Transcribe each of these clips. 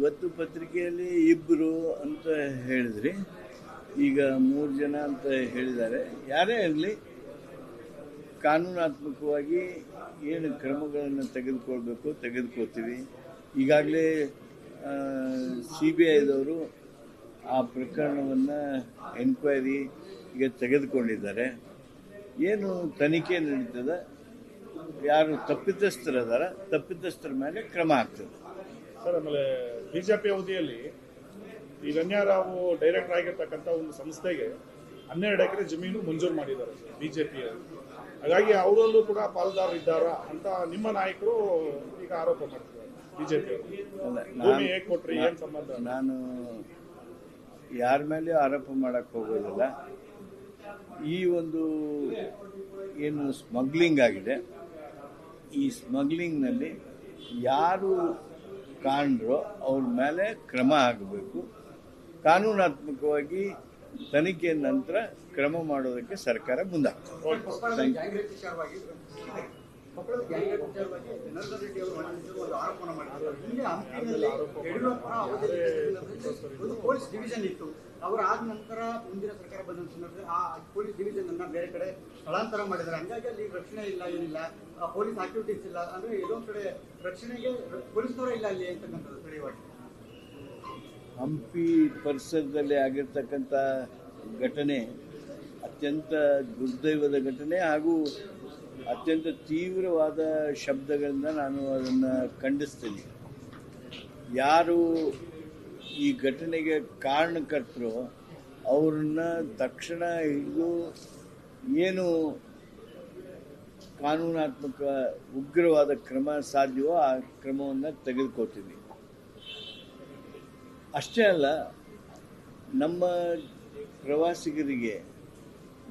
ಇವತ್ತು ಪತ್ರಿಕೆಯಲ್ಲಿ ಇಬ್ಬರು ಅಂತ ಹೇಳಿದ್ರಿ, ಈಗ 3 ಜನ ಅಂತ ಹೇಳಿದ್ದಾರೆ. ಯಾರೇ ಇರಲಿ, ಕಾನೂನಾತ್ಮಕವಾಗಿ ಏನು ಕ್ರಮಗಳನ್ನು ತೆಗೆದುಕೊಳ್ಬೇಕು ತೆಗೆದುಕೊಳ್ತೀವಿ. ಈಗಾಗಲೇ CBIದವರು ಆ ಪ್ರಕರಣವನ್ನು ಎನ್ಕ್ವೈರಿಗೆ ತೆಗೆದುಕೊಂಡಿದ್ದಾರೆ. ಏನು ತನಿಖೆ ನಡೀತದೆ, ಯಾರು ತಪ್ಪಿತಸ್ಥರದಾರ ತಪ್ಪಿತಸ್ಥರ ಮೇಲೆ ಕ್ರಮ ಆಗ್ತದೆ. ಸರ್, ಆಮೇಲೆ ಬಿಜೆಪಿ ಅವಧಿಯಲ್ಲಿ ಈ ರಣ್ಯಾರಾವ್ ಡೈರೆಕ್ಟರ್ ಆಗಿರ್ತಕ್ಕಂಥ ಒಂದು ಸಂಸ್ಥೆಗೆ 12 ಎಕರೆ ಜಮೀನು ಮಂಜೂರು ಮಾಡಿದ್ದಾರೆ ಬಿಜೆಪಿ. ಹಾಗಾಗಿ ಅವರಲ್ಲೂ ಕೂಡ ಪಾಲ್ದಾರರಿದ್ದಾರಾ ಅಂತ ನಿಮ್ಮ ನಾಯಕರು ಈಗ ಆರೋಪ ಮಾಡ್ತಿದ್ದಾರೆ. ಬಿಜೆಪಿ ಭೂಮಿ ಹೇಗೆ ಕೊಟ್ರಿ, ಏನ್ ಸಂಬಂಧ? ನಾನು ಯಾರ ಮೇಲೆ ಆರೋಪ ಮಾಡಕ್ಕೆ ಹೋಗೋದಿಲ್ಲ. ಈ ಒಂದು ಏನು ಸ್ಮಗ್ಲಿಂಗ್ ಆಗಿದೆ, ಈ ಸ್ಮಗ್ಲಿಂಗ್ನಲ್ಲಿ ಯಾರು ಕಾಣರೋ ಅವ್ರ ಮೇಲೆ ಕ್ರಮ ಆಗಬೇಕು. ಕಾನೂನಾತ್ಮಕವಾಗಿ ತನಿಖೆ ನಂತರ ಕ್ರಮ ಮಾಡೋದಕ್ಕೆ ಸರ್ಕಾರ ಮುಂದಾಗ್ತದೆ. ಪೊಲೀಸ್ ಡಿವಿಷನ್ ಇತ್ತು, ಅವರ ಆದ ನಂತರ ಮುಂದಿನ ಸರ್ಕಾರ ಬಂದ ಸಂದರ್ಭದಲ್ಲಿ ಆ ಪೊಲೀಸ್ ಡಿವಿಷನ್ ಅನ್ನ ಬೇರೆ ಕಡೆ ಸ್ಥಳಾಂತರ ಮಾಡಿದ್ದಾರೆ. ಹಂಗಾಗಿ ಅಲ್ಲಿ ರಕ್ಷಣೆ ಇಲ್ಲ, ಏನಿಲ್ಲ, ಪೊಲೀಸ್ ಆಕ್ಟಿವಿಟೀಸ್ ಇಲ್ಲ. ಅಂದ್ರೆ ಇದೊಂದು ಕಡೆ ರಕ್ಷಣೆಗೆ ಪೊಲೀಸ್ನವರೇ ಇಲ್ಲ ಅಲ್ಲಿ ಅಂತಕ್ಕಂಥದ್ದು ಸ್ಥಳೀಯವಾಗಿ. ಹಂಪಿ ಪರಿಸರದಲ್ಲಿ ಆಗಿರ್ತಕ್ಕಂಥ ಘಟನೆ ಅತ್ಯಂತ ದುರ್ದೈವದ ಘಟನೆ ಹಾಗೂ ಅತ್ಯಂತ ತೀವ್ರವಾದ ಶಬ್ದಗಳಿಂದ ನಾನು ಅದನ್ನು ಖಂಡಿಸ್ತೀನಿ. ಯಾರು ಈ ಘಟನೆಗೆ ಕಾರಣಕರ್ತರು ಅವ್ರನ್ನ ತಕ್ಷಣ ಹಿಡಿದು ಏನು ಕಾನೂನಾತ್ಮಕ ಉಗ್ರವಾದ ಕ್ರಮ ಸಾಧ್ಯವೋ ಆ ಕ್ರಮವನ್ನು ತೆಗೆದುಕೊಳ್ತೀನಿ. ಅಷ್ಟೇ ಅಲ್ಲ, ನಮ್ಮ ಪ್ರವಾಸಿಗರಿಗೆ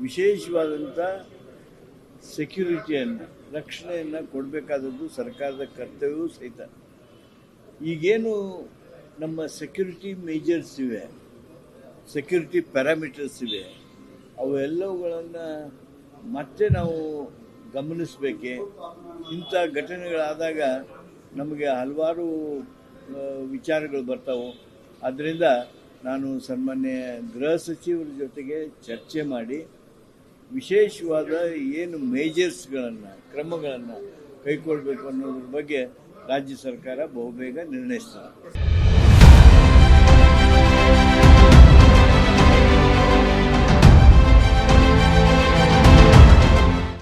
ವಿಶೇಷವಾದಂಥ ಸೆಕ್ಯೂರಿಟಿಯನ್ನು, ರಕ್ಷಣೆಯನ್ನು ಕೊಡಬೇಕಾದದ್ದು ಸರ್ಕಾರದ ಕರ್ತವ್ಯವೂ ಸಹಿತ. ಈಗೇನು ನಮ್ಮ ಸೆಕ್ಯೂರಿಟಿ ಮೇಜರ್ಸ್ ಇವೆ, ಸೆಕ್ಯೂರಿಟಿ ಪ್ಯಾರಾಮೀಟರ್ಸ್ ಇವೆ, ಅವೆಲ್ಲವುಗಳನ್ನು ಮತ್ತೆ ನಾವು ಗಮನಿಸಬೇಕೆ. ಇಂಥ ಘಟನೆಗಳಾದಾಗ ನಮಗೆ ಹಲವಾರು ವಿಚಾರಗಳು ಬರ್ತಾವೆ. ಆದ್ದರಿಂದ ನಾನು ಸನ್ಮಾನ್ಯ ಗೃಹ ಸಚಿವರ ಜೊತೆಗೆ ಚರ್ಚೆ ಮಾಡಿ ವಿಶೇಷವಾದ ಏನು ಮೇಜರ್ಸ್ಗಳನ್ನು, ಕ್ರಮಗಳನ್ನು ಕೈಗೊಳ್ಳಬೇಕು ಅನ್ನೋದ್ರ ಬಗ್ಗೆ ರಾಜ್ಯ ಸರ್ಕಾರ ಬಹುಬೇಗ ನಿರ್ಣಯಿಸ್ತದೆ.